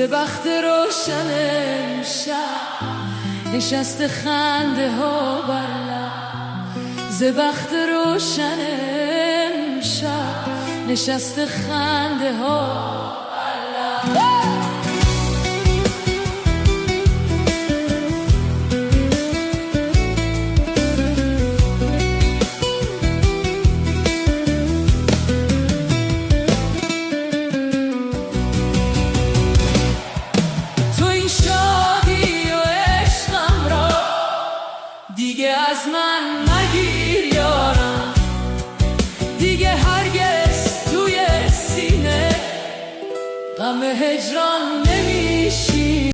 بخت روشن امشب نشسته خنده ها بر لب، بخت روشن امشب نشسته خنده ها بر لب. دیگه از من مگیر یارم، دیگه هرگز توی سینه غم هجران نمیشی.